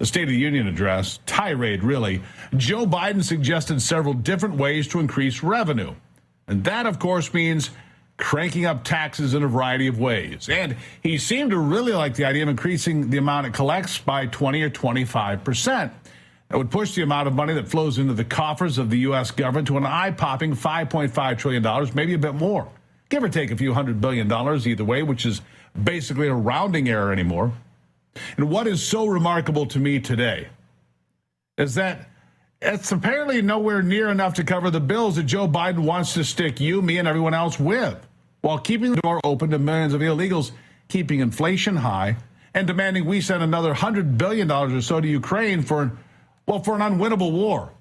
the State of the Union address, tirade really, Joe Biden suggested several different ways to increase revenue. And that, of course, means cranking up taxes in a variety of ways. And he seemed to really like the idea of increasing the amount it collects by 20 or 25%. That would push the amount of money that flows into the coffers of the U.S. government to an eye-popping $5.5 trillion, maybe a bit more. Give or take a few $100 billion either way, which is basically a rounding error anymore. And what is so remarkable to me today is that it's apparently nowhere near enough to cover the bills that Joe Biden wants to stick you, me, and everyone else with, while keeping the door open to millions of illegals, keeping inflation high, and demanding we send another $100 billion or so to Ukraine for an unwinnable war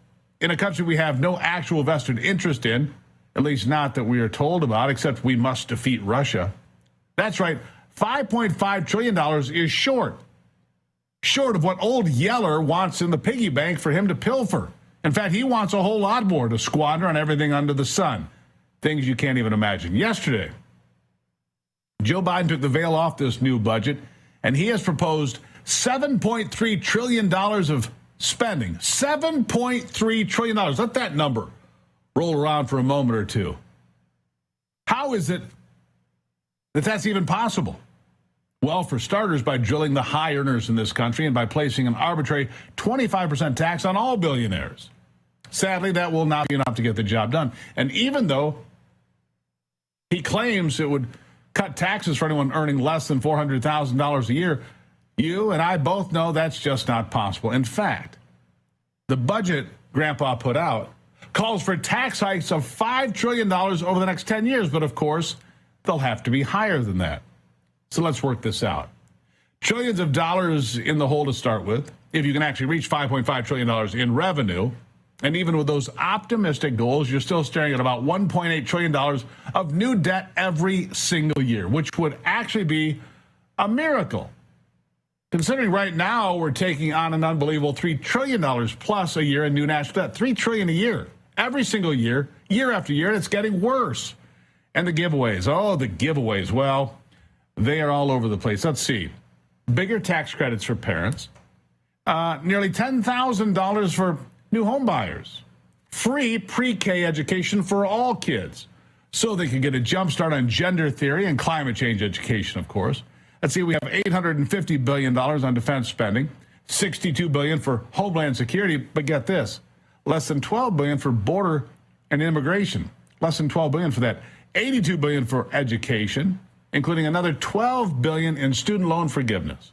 in a country we have no actual vested interest in, at least not that we are told about, except we must defeat Russia. That's right, $5.5 trillion is short of what old Yeller wants in the piggy bank for him to pilfer. In fact, he wants a whole lot more to squander on everything under the sun, things you can't even imagine. Yesterday, Joe Biden took the veil off this new budget, and he has proposed $7.3 trillion of spending. $7.3 trillion. Let that number roll around for a moment or two. How is it that that's even possible? Well, for starters, by drilling the high earners in this country and by placing an arbitrary 25% tax on all billionaires. Sadly, that will not be enough to get the job done. And even though he claims it would cut taxes for anyone earning less than $400,000 a year, you and I both know that's just not possible. In fact, the budget Grandpa put out calls for tax hikes of $5 trillion over the next 10 years. But of course, they'll have to be higher than that. So let's work this out. Trillions of dollars in the hole to start with, if you can actually reach $5.5 trillion in revenue. And even with those optimistic goals, you're still staring at about $1.8 trillion of new debt every single year, which would actually be a miracle. Considering right now we're taking on an unbelievable $3 trillion plus a year in new national debt. $3 trillion a year, every single year, year after year, and it's getting worse. And the giveaways, well, they are all over the place. Let's see. Bigger tax credits for parents, nearly $10,000 for new home buyers, free pre-K education for all kids so they can get a jump start on gender theory and climate change education, of course. Let's see, we have $850 billion on defense spending, $62 billion for homeland security, but get this, less than $12 billion for border and immigration, less than $12 billion for that, $82 billion for education, including another $12 billion in student loan forgiveness.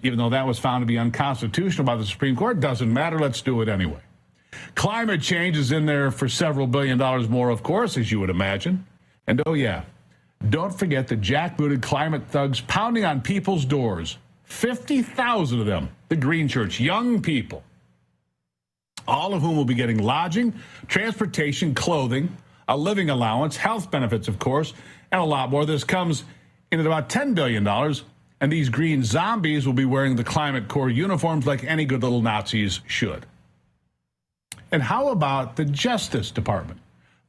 Even though that was found to be unconstitutional by the Supreme Court, doesn't matter, let's do it anyway. Climate change is in there for several $1 billion more, of course, as you would imagine. And oh yeah, don't forget the jackbooted climate thugs pounding on people's doors. 50,000 of them, the Green Church, young people, all of whom will be getting lodging, transportation, clothing, a living allowance, health benefits, of course, and a lot more. This comes in at about $10 billion, and these green zombies will be wearing the Climate Corps uniforms like any good little Nazis should. And how about the Justice Department?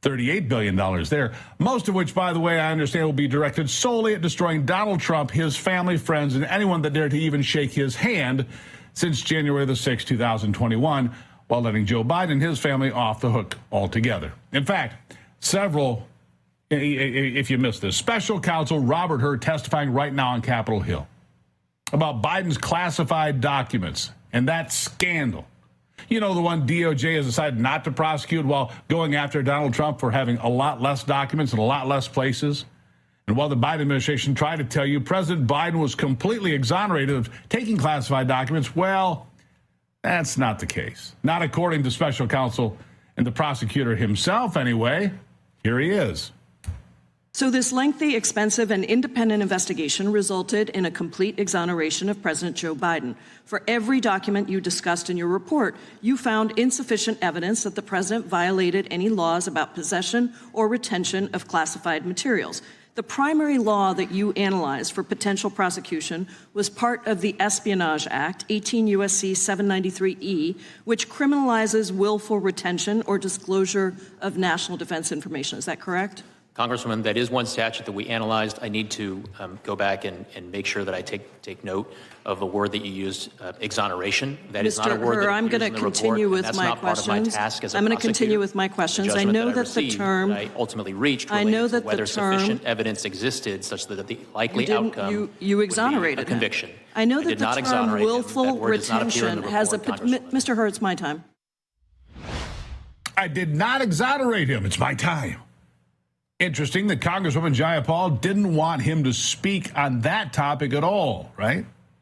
$38 billion there, most of which, by the way, I understand will be directed solely at destroying Donald Trump, his family, friends, and anyone that dared to even shake his hand since January the 6th, 2021, while letting Joe Biden and his family off the hook altogether. In fact, several, if you missed this, special counsel Robert Hur testifying right now on Capitol Hill about Biden's classified documents and that scandal. You know, the one DOJ has decided not to prosecute while going after Donald Trump for having a lot less documents in a lot less places. And while the Biden administration tried to tell you President Biden was completely exonerated of taking classified documents, well, that's not the case. Not according to special counsel and the prosecutor himself, anyway. Here he is. So this lengthy, expensive, and independent investigation resulted in a complete exoneration of President Joe Biden. For every document you discussed in your report, you found insufficient evidence that the president violated any laws about possession or retention of classified materials. The primary law that you analyzed for potential prosecution was part of the Espionage Act, 18 U.S.C. 793E, which criminalizes willful retention or disclosure of national defense information. Is that correct? Congresswoman, that is one statute that we analyzed. I need to go back and make sure that I take note of the word that you used, exoneration. That is not a word that I'm going to continue with my questions. I'm going to continue with my questions. I know that the term I ultimately reached related to whether sufficient evidence existed such that the likely outcome you exonerated would be a conviction. I know that the term willful retention has a Mr. Hur, it's my time. I did not exonerate him. It's my time. Interesting that Congresswoman Jayapal didn't want him to speak on that topic at all, right?